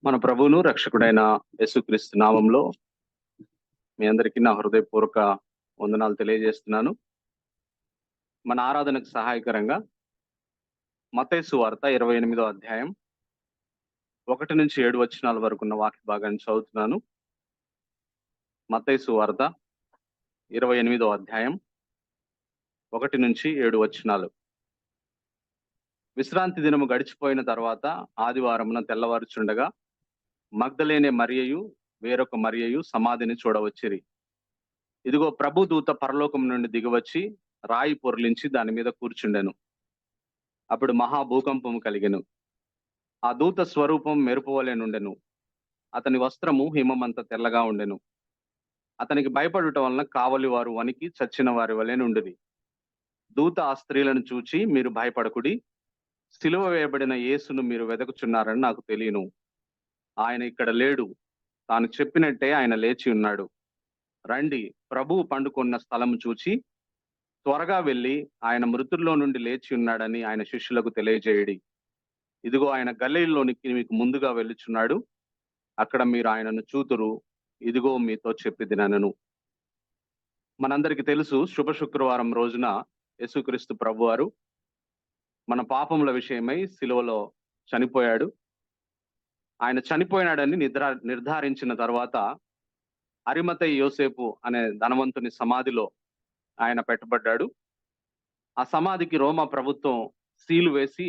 మన ప్రభువును రక్షకుడైన యేసుక్రీస్తు నామంలో మీ అందరికీ నా హృదయపూర్వక వందనాలు తెలియజేస్తున్నాను. మన ఆరాధనకు సహాయకరంగా మత్తయి సువార్త 28వ అధ్యాయం 1 నుంచి 7 వచనాల వరకు ఉన్న వాక్య భాగాన్ని చదువుతున్నాను. మత్తయి సువార్త 28వ అధ్యాయం 1 నుంచి 7 వచనాలు. విశ్రాంతి దినము గడిచిపోయిన తర్వాత ఆదివారమున తెల్లవారుచుండగా మగ్దలేనే మరియయు వేరొక మరియయు సమాధిని చూడవచ్చిరి. ఇదిగో ప్రభు దూత పరలోకం నుండి దిగివచ్చి రాయి పొర్లించి దాని మీద కూర్చుండెను. అప్పుడు మహాభూకంపము కలిగెను. ఆ దూత స్వరూపం మెరుపు వలె నుండెను. అతని వస్త్రము హిమమంత తెల్లగా ఉండెను. అతనికి భయపడుట వలన కావలి వారు వణికి చచ్చిన వారి వలె నుండిరి. దూత ఆ స్త్రీలను చూచి, మీరు భయపడకుడి, సిలువ వేయబడిన యేసును మీరు వెదకుచున్నారని నాకు తెలియను. ఆయన ఇక్కడ లేడు, తాను చెప్పినట్టే ఆయన లేచి ఉన్నాడు. రండి, ప్రభువు పండుకొన్న స్థలం చూచి త్వరగా వెళ్ళి ఆయన మృతుల్లో నుండి లేచి ఉన్నాడని ఆయన శిష్యులకు తెలియజేయడి. ఇదిగో ఆయన గలిలయలోనికి మీకు ముందుగా వెళ్ళుచున్నాడు, అక్కడ మీరు ఆయనను చూతురు. ఇదిగో మీతో చెప్పిదినను. మనందరికీ తెలుసు, శుభ శుక్రవారం రోజున యేసుక్రీస్తు ప్రభువారు మన పాపముల విషయమై సిలువలో చనిపోయాడు. ఆయన చనిపోయినాడని నిర్ధారించిన తర్వాత అరిమతయి యోసేపు అనే ధనవంతుని సమాధిలో ఆయన పెట్టబడ్డాడు. ఆ సమాధికి రోమా ప్రభుత్వం సీలు వేసి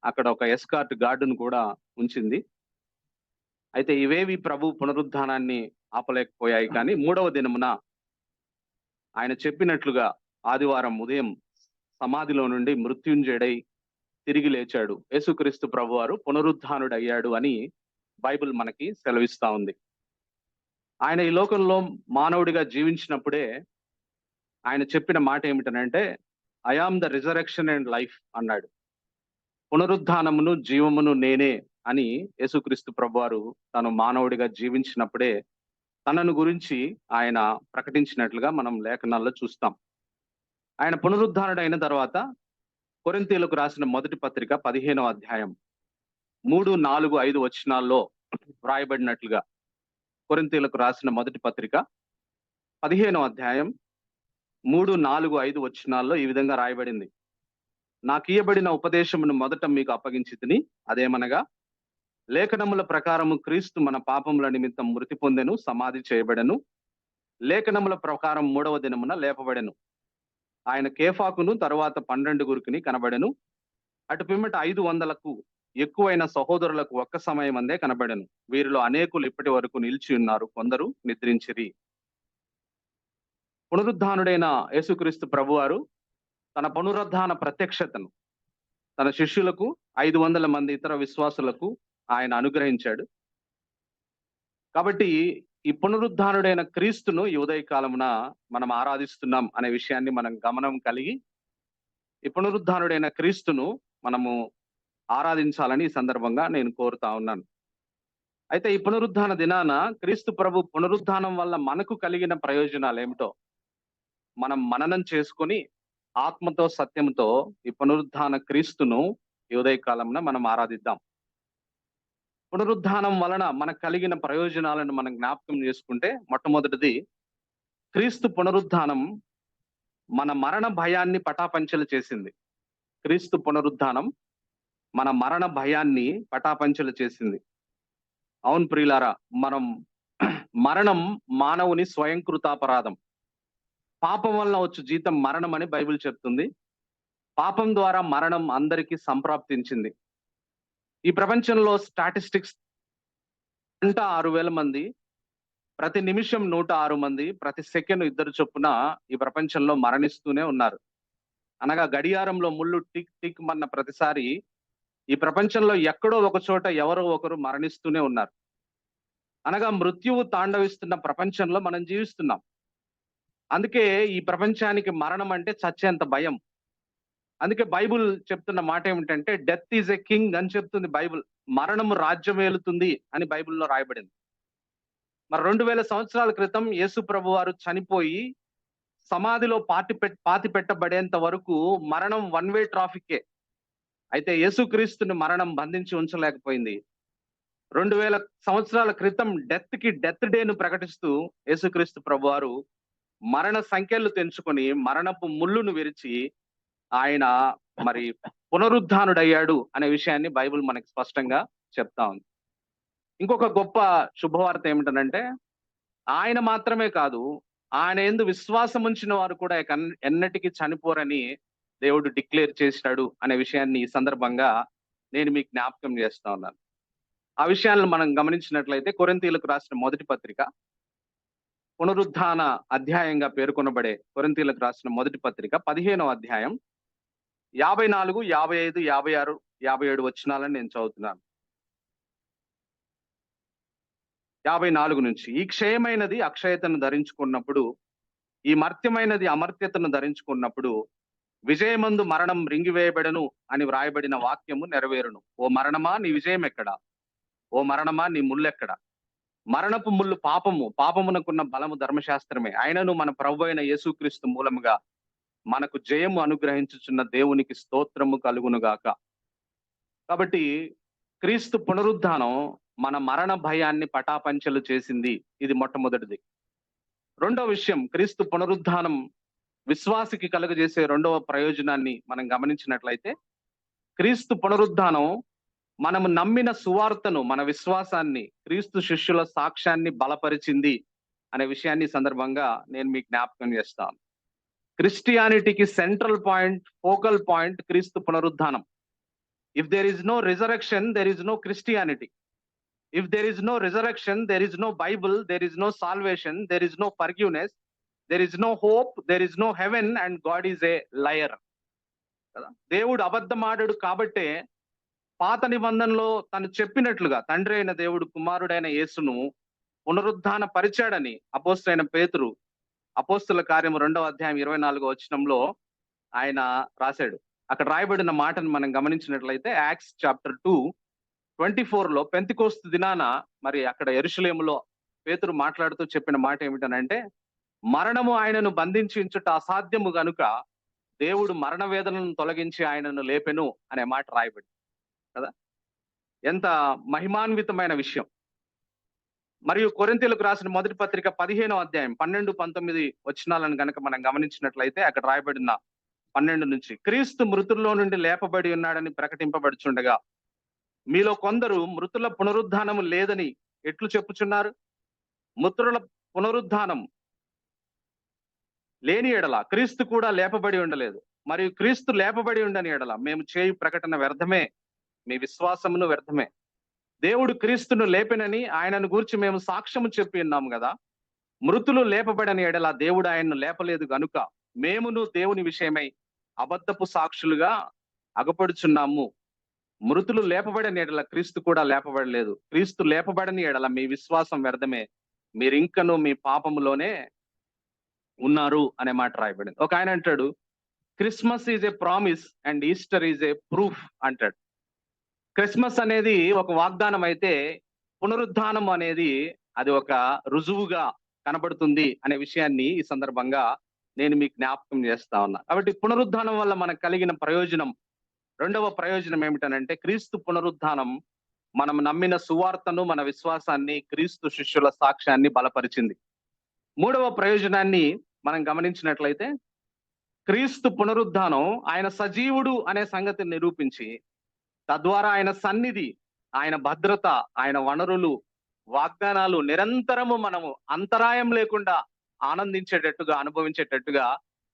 అక్కడ ఒక ఎస్కార్ట్ గార్డును కూడా ఉంచింది. అయితే ఇవేవి ప్రభు పునరుద్ధానాన్ని ఆపలేకపోయాయి. కానీ 3వ దినమున ఆయన చెప్పినట్లుగా ఆదివారం ఉదయం సమాధిలో నుండి మృత్యుంజయుడై తిరిగి లేచాడు. యేసుక్రీస్తు ప్రభువారు పునరుద్ధానుడు అయ్యాడు అని బైబిల్ మనకి సెలవిస్తా ఉంది. ఆయన ఈ లోకంలో మానవుడిగా జీవించినప్పుడే ఆయన చెప్పిన మాట ఏమిటనంటే, I am the resurrection and life అన్నాడు. పునరుద్ధానమును జీవమును నేనే అని యేసుక్రీస్తు ప్రభువారు తను మానవుడిగా జీవించినప్పుడే తనను గురించి ఆయన ప్రకటించినట్లుగా మనం లేఖనాల్లో చూస్తాం. ఆయన పునరుద్ధానుడు అయిన తర్వాత కొరింథీయులకు రాసిన మొదటి పత్రిక 15వ అధ్యాయం 3, 4, 5 వచనాల్లో వ్రాయబడినట్లుగా, కొరింథీయులకు రాసిన మొదటి పత్రిక 15వ అధ్యాయం 3, 4, 5 వచనాల్లో ఈ విధంగా రాయబడింది. నాకు ఇయ్యబడిన ఉపదేశమును మొదట మీకు అప్పగించితిని. అదేమనగా, లేఖనముల ప్రకారము క్రీస్తు మన పాపముల నిమిత్తం మృతి పొందెను, సమాధి చేయబడెను, లేఖనముల ప్రకారం 3వ దినమున లేపబడెను. ఆయన కేఫాకును తరువాత 12 కనబడెను. అటు పిమ్మట 500కు ఎక్కువైన సహోదరులకు ఒక్క సమయమందే కనబడెను. వీరిలో అనేకులు ఇప్పటి వరకు నిలిచి ఉన్నారు, కొందరు నిద్రించిరి. పునరుద్ధానుడైన యేసుక్రీస్తు ప్రభువారు తన పునరుద్ధాన ప్రత్యక్షతను తన శిష్యులకు 500 మంది ఇతర విశ్వాసులకు ఆయన అనుగ్రహించాడు. కాబట్టి ఈ పునరుద్ధానుడైన క్రీస్తును ఈ ఉదయకాలమున మనం ఆరాధిస్తున్నాం అనే విషయాన్ని మనం గమనం కలిగి, ఈ పునరుద్ధానుడైన క్రీస్తును మనము ఆరాధించాలని ఈ సందర్భంగా నేను కోరుతా ఉన్నాను. అయితే ఈ పునరుద్ధాన దినాన క్రీస్తు ప్రభు పునరుద్ధానం వల్ల మనకు కలిగిన ప్రయోజనాలు ఏమిటో మనం మననం చేసుకొని ఆత్మతో సత్యంతో ఈ పునరుద్ధాన క్రీస్తును ఈ ఉదయకాలంలో మనం ఆరాధిద్దాం. పునరుద్ధానం వలన మనకు కలిగిన ప్రయోజనాలను మనం జ్ఞాపకం చేసుకుంటే, మొట్టమొదటిది, క్రీస్తు పునరుద్ధానం మన మరణ భయాన్ని పటాపంచలు చేసింది. క్రీస్తు పునరుద్ధానం మన మరణ భయాన్ని పటాపంచలు చేసింది. అవును ప్రియులారా, మరణం మానవుని స్వయంకృతాపరాధం. పాపం వలన వచ్చు జీతం మరణం అని బైబిల్ చెప్తుంది. పాపం ద్వారా మరణం అందరికీ సంప్రాప్తించింది. ఈ ప్రపంచంలో స్టాటిస్టిక్స్ 6,000 మంది, ప్రతి నిమిషం 106 మంది, ప్రతి సెకండ్ 2 చొప్పున ఈ ప్రపంచంలో మరణిస్తూనే ఉన్నారు. అనగా గడియారంలో ముళ్ళు టిక్ టిక్ మన్న ప్రతిసారి ఈ ప్రపంచంలో ఎక్కడో ఒక చోట ఎవరో ఒకరు మరణిస్తూనే ఉన్నారు. అనగా మృత్యువు తాండవిస్తున్న ప్రపంచంలో మనం జీవిస్తున్నాం. అందుకే ఈ ప్రపంచానికి మరణం అంటే చచ్చేంత భయం. అందుకే బైబుల్ చెప్తున్న మాట ఏమిటంటే, డెత్ ఈజ్ ఎ కింగ్ అని చెప్తుంది బైబుల్. మరణము రాజ్యం ఏలుతుంది అని బైబిల్లో రాయబడింది. మరి 2000 సంవత్సరాల క్రితం యేసు ప్రభు వారు చనిపోయి సమాధిలో పాతి పెట్టబడేంత వరకు మరణం వన్ వే ట్రాఫికే. అయితే యేసుక్రీస్తుని మరణం బంధించి ఉంచలేకపోయింది. 2000 సంవత్సరాల క్రితం డెత్ డేను ప్రకటిస్తూ యేసుక్రీస్తు ప్రభువారు మరణ సంఖ్యలు తెంచుకొని మరణపు ముళ్ళును విరిచి ఆయన మరి పునరుద్ధానుడయ్యాడు అనే విషయాన్ని బైబిల్ మనకి స్పష్టంగా చెప్తా ఉంది. ఇంకొక గొప్ప శుభవార్త ఏమిటనంటే, ఆయన మాత్రమే కాదు, ఆయన యందు విశ్వాసం ఉంచిన వారు కూడా ఎన్నటికీ చనిపోరని దేవుడు డిక్లేర్ చేశాడు అనే విషయాన్ని ఈ సందర్భంగా నేను మీకు జ్ఞాపకం చేస్తా ఉన్నాను. ఆ విషయాలను మనం గమనించినట్లయితే కొరింథీయులకు రాసిన మొదటి పత్రిక పునరుద్ధాన అధ్యాయంగా పేర్కొనబడే కొరింథీయులకు రాసిన మొదటి పత్రిక 15వ అధ్యాయం 54, 55, 56, 57 వచనాలను నేను చదువుతున్నాను. 54 నుంచి, ఈ క్షయమైనది అక్షయతను ధరించుకున్నప్పుడు, ఈ మర్త్యమైనది అమర్త్యతను ధరించుకున్నప్పుడు విజయమందు మరణం రింగివేయబడను అని వ్రాయబడిన వాక్యము నెరవేరును. ఓ మరణమా నీ విజయం ఎక్కడా? ఓ మరణమా నీ ముళ్ళెక్కడ? మరణపు ముళ్ళు పాపము, పాపమునకున్న బలము ధర్మశాస్త్రమే. అయినను మన ప్రభువైన అయిన యేసుక్రీస్తు మూలముగా మనకు జయము అనుగ్రహించుచున్న దేవునికి స్తోత్రము కలుగునుగాక. కాబట్టి క్రీస్తు పునరుద్ధానం మన మరణ భయాన్ని పటాపంచలు చేసింది. ఇది మొట్టమొదటిది. రెండవ విషయం, క్రీస్తు పునరుద్ధానం విశ్వాసికి కలుగజేసే రెండవ ప్రయోజనాన్ని మనం గమనించినట్లయితే, క్రీస్తు పునరుద్ధానం మనము నమ్మిన సువార్తను, మన విశ్వాసాన్ని, క్రీస్తు శిష్యుల సాక్ష్యాన్ని బలపరిచింది అనే విషయాన్ని సందర్భంగా నేను మీకు జ్ఞాపకం చేస్తాను. క్రిస్టియానిటీకి సెంట్రల్ పాయింట్, ఫోకల్ పాయింట్ క్రీస్తు పునరుద్ధానం. If there is no resurrection, there is no Christianity. If there is no resurrection, there is no Bible, there is no salvation, there is no forgiveness, there is no hope, there is no heaven, and God is a liar. దేవుడు అబద్ధమాడాడు కాబట్టే పాత నిబంధనలో తను చెప్పినట్లుగా తండ్రి అయిన దేవుడు కుమారుడైన యేసును పునరుద్ధాన పరిచాడని అపోస్తలుడైన పేతురు అపోస్తల కార్యము 2వ అధ్యాయం 24వ వచనంలో ఆయన రాశాడు. అక్కడ రాయబడిన మాటను మనం గమనించినట్లయితే యాక్ట్స్ చాప్టర్ 2:24లో పెంతెకోస్తు దినాన మరి అక్కడ యెరూషలేములో పేతురు మాట్లాడుతూ చెప్పిన మాట ఏమిటనంటే, మరణము ఆయనను బంధించుట అసాధ్యము గనుక దేవుడు మరణ వేదనను తొలగించి ఆయనను లేపెను అనే మాట రాయబడి కదా. ఎంత మహిమాన్వితమైన విషయం. మరియు కొరింథీయులకు రాసిన మొదటి పత్రిక 15వ అధ్యాయం 12, 19 వచనాలను గనక మనం గమనించినట్లయితే అక్కడ రాయబడిన 12 నుంచి, క్రీస్తు మృతుల్లో నుండి లేపబడి ఉన్నాడని ప్రకటింపబడుచుండగా మీలో కొందరు మృతుల పునరుద్ధానము లేదని ఎట్లు చెప్పుచున్నారు? మృతుల పునరుద్ధానం లేని ఎడల క్రీస్తు కూడా లేపబడి ఉండలేదు. మరియు క్రీస్తు లేపబడి ఉండని ఎడల మేము చేయు ప్రకటన వ్యర్థమే, మీ విశ్వాసమును వ్యర్థమే. దేవుడు క్రీస్తును లేపెనని ఆయనను గూర్చి మేము సాక్ష్యము చెప్పి ఉన్నాము కదా. మృతులు లేపబడని ఎడల దేవుడు ఆయన్ను లేపలేదు గనుక మేమును దేవుని విషయమై అబద్ధపు సాక్షులుగా అగపడుచున్నాము. మృతులు లేపబడని ఎడల క్రీస్తు కూడా లేపబడలేదు. క్రీస్తు లేపబడని ఎడల మీ విశ్వాసం వ్యర్థమే, మీరింకను మీ పాపములోనే ఉన్నారు అనే మాట రాయబడింది. ఒక ఆయన అంటాడు, Christmas is a promise and Easter is a proof అంటాడు. క్రిస్మస్ అనేది ఒక వాగ్దానం అయితే పునరుద్ధానం అనేది అది ఒక రుజువుగా కనబడుతుంది అనే విషయాన్ని ఈ సందర్భంగా నేను మీకు జ్ఞాపకం చేస్తా ఉన్నా. కాబట్టి పునరుద్ధానం వల్ల మనకు కలిగిన ప్రయోజనం, రెండవ ప్రయోజనం ఏమిటనంటే, క్రీస్తు పునరుద్ధానం మనం నమ్మిన సువార్తను, మన విశ్వాసాన్ని, క్రీస్తు శిష్యుల సాక్ష్యాన్ని బలపరిచింది. మూడవ ప్రయోజనాన్ని మనం గమనించినట్లయితే, క్రీస్తు పునరుద్ధానం ఆయన సజీవుడు అనే సంగతిని నిరూపించి తద్వారా ఆయన సన్నిధి, ఆయన భద్రత, ఆయన వనరులు, వాగ్దానాలు నిరంతరము మనము అంతరాయం లేకుండా ఆనందించేటట్టుగా, అనుభవించేటట్టుగా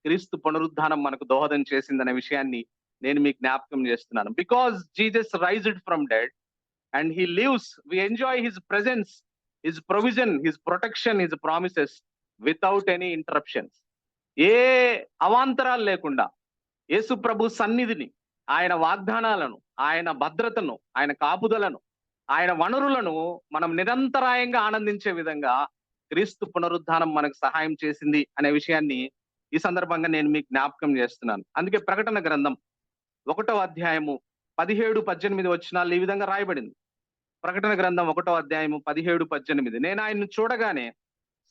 క్రీస్తు పునరుద్ధానం మనకు దోహదం చేసిందనే విషయాన్ని నేను మీకు జ్ఞాపకం చేస్తున్నాను. Because Jesus raised from dead and he lives, we enjoy his presence, his provision, his protection, his promises without any interruptions. ఏ అవాంతరాలు లేకుండా యేసు ప్రభు సన్నిధిని, ఆయన వాగ్దానాలను, ఆయన భద్రతను, ఆయన కాపుదలను, ఆయన వనరులను మనం నిరంతరాయంగా ఆనందించే విధంగా క్రీస్తు పునరుద్ధానం మనకు సహాయం చేసింది అనే విషయాన్ని ఈ సందర్భంగా నేను మీకు జ్ఞాపకం చేస్తున్నాను. అందుకే ప్రకటన గ్రంథం 1వ అధ్యాయము 17, 18 వచనాలు ఈ విధంగా రాయబడింది. ప్రకటన గ్రంథం 1వ అధ్యాయము 17, 18, నేను ఆయన్ను చూడగానే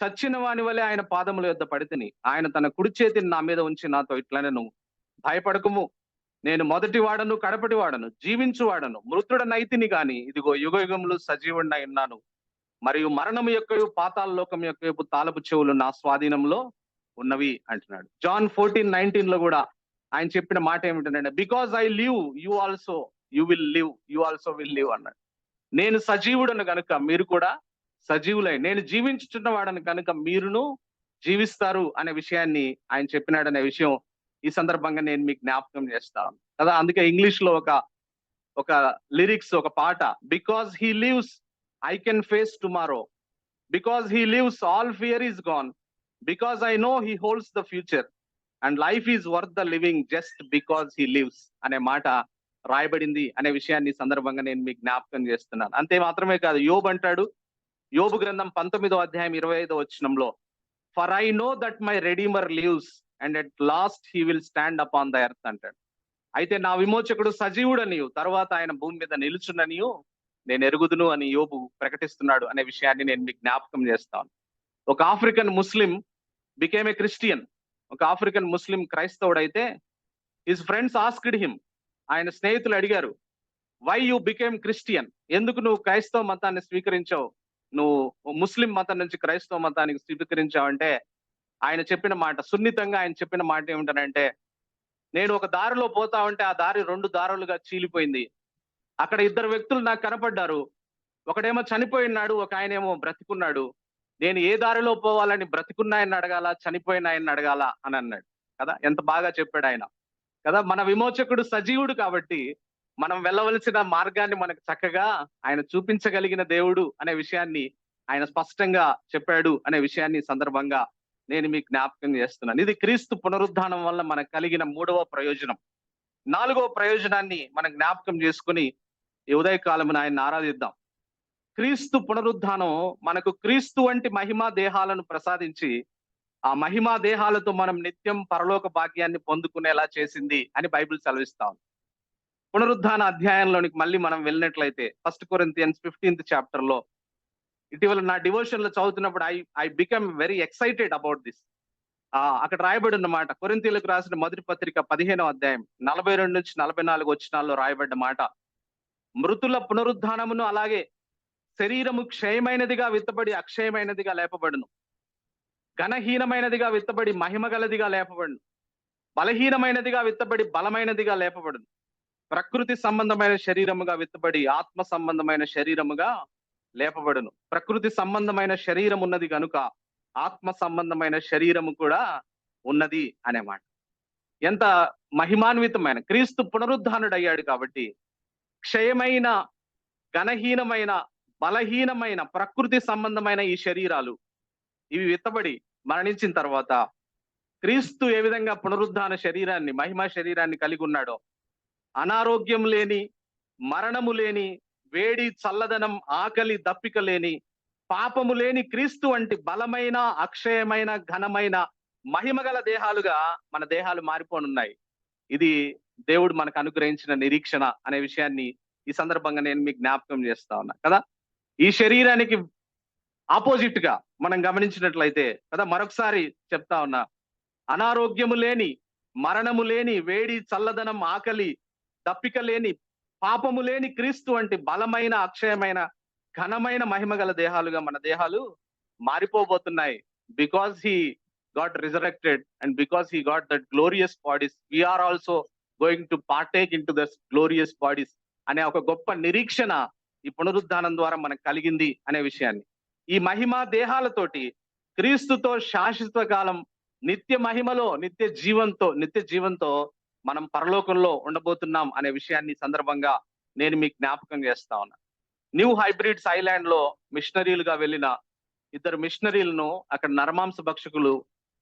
సచ్చిన వాని వలె ఆయన పాదముల యొద్ద పడితిని. ఆయన తన కుడి చేతిని నా మీద ఉంచి నాతో ఇట్లనెను, భయపడకుము, నేను మొదటి వాడను, కడపటి వాడను, జీవించువాడను, మృతుడనైతిని గాని ఇదిగో యుగయుగములు సజీవుడనై ఉన్నాను. మరియు మరణము యొక్కయు పాతాళ లోకం యొక్క తాళపు చెవులు నా స్వాధీనంలో ఉన్నవి అంటున్నాడు. జాన్ 14:19 లో కూడా ఆయన చెప్పిన మాట ఏమిటంటే, because I live you also you will live, you also will live అన్నాడు. నేను సజీవుడను కనుక మీరు కూడా సజీవులై, నేను జీవించుచున్న వాడను కనుక మీరును జీవిస్తారు అనే విషయాన్ని ఆయన చెప్పినాడనే విషయం ఈ సందర్భంగా నేను మీకు జ్ఞాపకం చేస్తాను కదా. అందుకే ఇంగ్లీష్ లో ఒక లిరిక్స్, ఒక పాట, because he lives I can face tomorrow, because he lives all fear is gone, because I know he holds the future and life is worth the living just because he lives అనే మాట రాయబడింది అనే విషయాన్ని సందర్భంగా నేను మీకు జ్ఞాపకం చేస్తున్నాను. అంతే మాత్రమే కాదు, యోబు అంటాడు, యోబు గ్రంథం 19వ అధ్యాయం 25వ వచనంలో, for I know that my redeemer lives and at last he will stand up on the earth అంటాడు. అయితే నా విమోచకుడు సజీవుడనియు తర్వాత ఆయన భూమి మీద నిలుచుననియు నేను ఎరుగుదును అని యోబు ప్రకటిస్తున్నాడు అనే విషయాన్ని నేను మీకు జ్ఞాపకం చేస్తాను. ఒక African Muslim became a Christian. ఒక ఆఫ్రికన్ ముస్లిం క్రైస్తవుడైతే హిస్ ఫ్రెండ్స్ ఆస్క్డ్ హిమ్, ఆయన స్నేహితులు అడిగారు, వై యు బికేమ్ క్రిస్టియన్, ఎందుకు నువ్వు క్రైస్తవ మతాన్ని స్వీకరించావు, నువ్వు ముస్లిం మతం నుంచి క్రైస్తవ మతానికి స్వీకరించావంటే ఆయన చెప్పిన మాట, సున్నితంగా ఆయన చెప్పిన మాట ఏమిటనంటే, నేను ఒక దారిలో పోతా ఉంటే ఆ దారి 2 దారులుగా చీలిపోయింది. అక్కడ 2 వ్యక్తులు నాకు కనపడ్డారు. ఒకడేమో చనిపోయినాడు, ఒక ఆయనేమో బ్రతికున్నాడు. నేను ఏ దారిలో పోవాలని బ్రతికున్న ఆయన్ని అడగాల, చనిపోయిన ఆయన్ని అడగాల అని అన్నాడు కదా. ఎంత బాగా చెప్పాడు ఆయన కదా. మన విమోచకుడు సజీవుడు కాబట్టి మనం వెళ్ళవలసిన మార్గాన్ని మనకు చక్కగా ఆయన చూపించగలిగిన దేవుడు అనే విషయాన్ని ఆయన స్పష్టంగా చెప్పాడు అనే విషయాన్ని సందర్భంగా నేను మీకు జ్ఞాపకం చేస్తున్నాను. ఇది క్రీస్తు పునరుద్ధానం వల్ల మనకు కలిగిన 3వ ప్రయోజనం. 4వ ప్రయోజనాన్ని మనం జ్ఞాపకం చేసుకుని ఈ ఉదయకాలమున ఆయన్ని ఆరాధిద్దాం. క్రీస్తు పునరుద్ధానం మనకు క్రీస్తు వంటి మహిమా దేహాలను ప్రసాదించి ఆ మహిమా దేహాలతో మనం నిత్యం పరలోక భాగ్యాన్ని పొందుకునేలా చేసింది అని బైబిల్ సెలవిస్తాం. పునరుద్ధాన అధ్యాయంలోనికి మళ్ళీ మనం వెళ్ళినట్లయితే 1 కొరింథియన్స్ 15th chapter లో ఇటీవల నా డివోషన్ లో చదువుతున్నప్పుడు I become very excited about this. అక్కడ రాయబడి ఉన్నమాట, కొరింథీయులకు రాసిన మొదటి పత్రిక 15వ అధ్యాయం 42 నుంచి 44 వచనాల్లో రాయబడ్డ మాట, మృతుల పునరుద్ధానమును అలాగే శరీరము క్షయమైనదిగా విత్తబడి అక్షయమైనదిగా లేపబడును, ఘనహీనమైనదిగా విత్తబడి మహిమగలదిగా లేపబడును, బలహీనమైనదిగా విత్తబడి బలమైనదిగా లేపబడును, ప్రకృతి సంబంధమైన శరీరముగా విత్తబడి ఆత్మ సంబంధమైన శరీరముగా లేపబడును. ప్రకృతి సంబంధమైన శరీరం ఉన్నది కనుక ఆత్మ సంబంధమైన శరీరము కూడా ఉన్నది అనే మాట. ఎంత మహిమాన్వితమైన, క్రీస్తు పునరుద్ధానుడయ్యాడు కాబట్టి క్షయమైన, ఘనహీనమైన, బలహీనమైన, ప్రకృతి సంబంధమైన ఈ శరీరాలు ఇవి విత్తబడి మరణించిన తర్వాత క్రీస్తు ఏ విధంగా పునరుద్ధాన శరీరాన్ని, మహిమా శరీరాన్ని కలిగి ఉన్నాడో, అనారోగ్యం లేని, మరణము లేని, వేడి చల్లదనం, ఆకలి దప్పిక లేని, పాపము లేని క్రీస్తు వంటి బలమైన, అక్షయమైన, ఘనమైన, మహిమగల దేహాలుగా మన దేహాలు మారిపోనున్నాయి. ఇది దేవుడు మనకు అనుగ్రహించిన నిరీక్షణ అనే విషయాన్ని ఈ సందర్భంగా నేను మీకు జ్ఞాపకం చేస్తా ఉన్నా కదా. ఈ శరీరానికి ఆపోజిట్ గా మనం గమనించినట్లయితే కదా, మరొకసారి చెప్తా ఉన్నా, అనారోగ్యము లేని, మరణము లేని, వేడి చల్లదనం, ఆకలి దప్పిక లేని, పాపము లేని క్రీస్తు వంటి బలమైన, అక్షయమైన, ఘనమైన, మహిమగల దేహాలుగా మన దేహాలు మారిపోబోతున్నాయి. Because he got resurrected and because he got that glorious bodies, we are also going to partake in to the glorious bodies అనే ఒక గొప్ప నిరీక్షణ ఈ పునరుద్ధానం ద్వారా మనకు కలిగింది అనే విషయాన్ని, ఈ మహిమా దేహాలతోటి క్రీస్తుతో శాశ్వత కాలం నిత్య మహిమలో, నిత్య జీవంతో మనం పరలోకంలో ఉండబోతున్నాం అనే విషయాన్ని సందర్భంగా నేను మీకు జ్ఞాపకం చేస్తా ఉన్నా. న్యూ హైబ్రిడ్స్ ఐలాండ్ లో మిషనరీలుగా వెళ్ళిన 2 మిషనరీలను అక్కడ నరమాంస భక్షకులు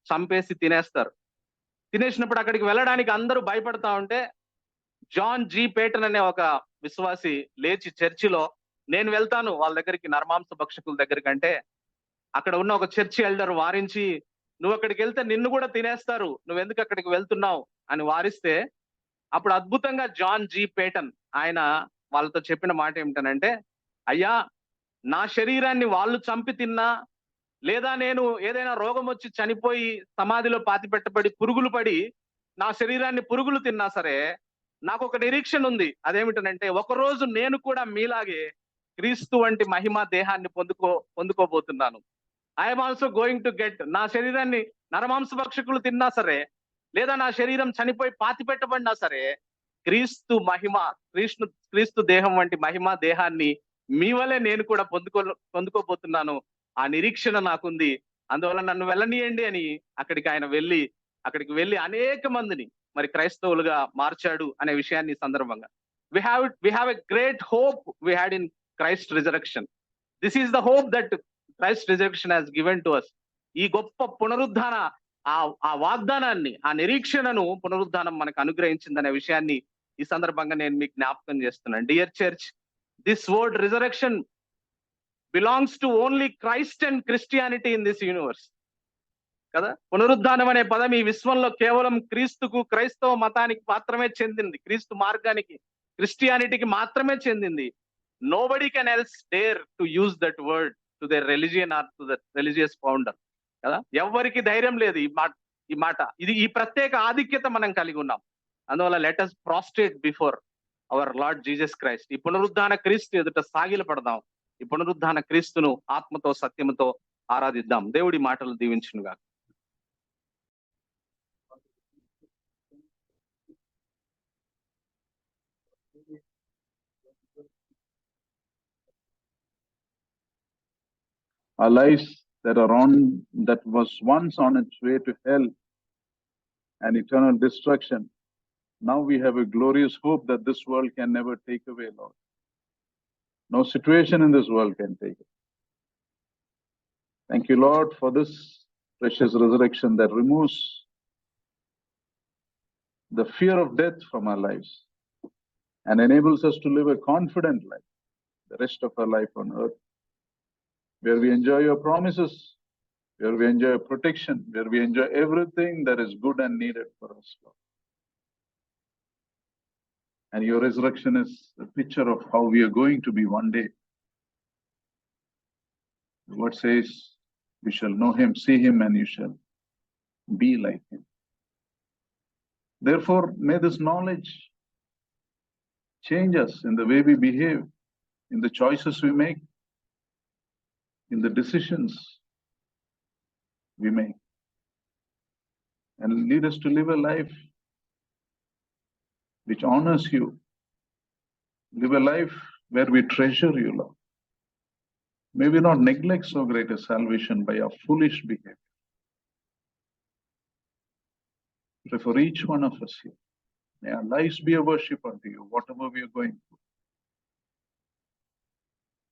చంపేసి తినేస్తారు. తినేసినప్పుడు అక్కడికి వెళ్ళడానికి అందరూ భయపడతా ఉంటే జాన్ జీ పేటన్ అనే ఒక విశ్వాసి లేచి చర్చిలో, నేను వెళ్తాను వాళ్ళ దగ్గరికి, నరమాంస భక్షకుల దగ్గరికి అంటే, అక్కడ ఉన్న ఒక చర్చి ఎల్డర్ వారించి, నువ్వు అక్కడికి వెళ్తే నిన్ను కూడా తినేస్తారు, నువ్వెందుకు అక్కడికి వెళ్తున్నావు అని వారిస్తే, అప్పుడు అద్భుతంగా జాన్ జీ పేటన్ ఆయన వాళ్ళతో చెప్పిన మాట ఏమిటనంటే, అయ్యా, నా శరీరాన్ని వాళ్ళు చంపి తిన్నా, లేదా నేను ఏదైనా రోగం వచ్చి చనిపోయి సమాధిలో పాతి పెట్టబడి పురుగులు పడి నా శరీరాన్ని పురుగులు తిన్నా సరే, నాకు ఒక నిరీక్షణ ఉంది. అదేమిటనంటే ఒకరోజు నేను కూడా మీలాగే క్రీస్తు వంటి మహిమ దేహాన్ని పొందుకోబోతున్నాను. I'm also going to get, నా శరీరాన్ని నరమాంస భక్షకులు తిన్నా సరే, లేదా నా శరీరం చనిపోయి పాతి పెట్టబడినా సరే, క్రీస్తు మహిమ, క్రీస్తు దేహం వంటి మహిమ దేహాన్ని మీ వల్లే నేను కూడా పొందుకోబోతున్నాను. ఆ నిరీక్షణ నాకుంది. అందువల్ల నన్ను వెళ్ళనీయండి అని అక్కడికి వెళ్ళి అనేక మందిని మరి క్రైస్తవులుగా మార్చాడు అనే విషయాన్ని సందర్భంగా we have a great hope we had in Christ resurrection. This is the hope that Christ resurrection has given to us. ఈ గొప్ప పునరుద్ధాన ఆ వాగ్దానాన్ని, ఆ నిరీక్షణను పునరుద్ధానం మనకు అనుగ్రహించిందనే విషయాన్ని ఈ సందర్భంగా నేను మీకు జ్ఞాపకం చేస్తున్నాను. Dear church, this word resurrection belongs to only Christ and Christianity in this universe కదా. పునరుద్ధానం అనే పదం ఈ విశ్వంలో కేవలం క్రీస్తుకు, క్రైస్తవ మతానికి మాత్రమే చెందింది. క్రీస్తు మార్గానికి, క్రిస్టియానిటీకి మాత్రమే చెందింది. Nobody can else dare to use that word to their religion or to the religious founder కదా. ఎవరికి ధైర్యం లేదు ఈ మాట ఈ ప్రత్యేక ఆధిక్యత మనం కలిగి ఉన్నాం. అందువల్ల let us prostrate before our Lord Jesus Christ. ఈ పునరుద్ధాన క్రీస్తు ఎదుట సాగిలపడదాం. ఈ పునరుద్ధాన క్రీస్తును ఆత్మతో సత్యముతో ఆరాధిద్దాం. దేవుడి మాటలు దీవించునుగా. Our lives that was once on its way to hell and eternal destruction, now we have a glorious hope that this world can never take away, Lord. No situation in this world can take it. Thank you, Lord, for this precious resurrection that removes the fear of death from our lives and enables us to live a confident life the rest of our life on earth, where we enjoy your promises, where we enjoy your protection, where we enjoy everything that is good and needed for us, Lord. And your resurrection is a picture of how we are going to be one day. The word says, you shall know him, see him, and you shall be like him. Therefore, may this knowledge change us in the way we behave, in the choices we make, in the decisions we make, and lead us to live a life which honors you, live a life where we treasure you, Lord. May we not neglect so great a salvation by our foolish behavior. Pray for each one of us here. May our lives be a worship unto you, whatever we are going through.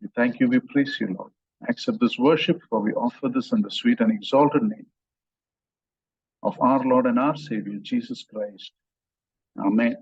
We thank you, we praise you, Lord. Accept this worship, for we offer this in the sweet and exalted name of our Lord and our Savior, Jesus Christ. Amen.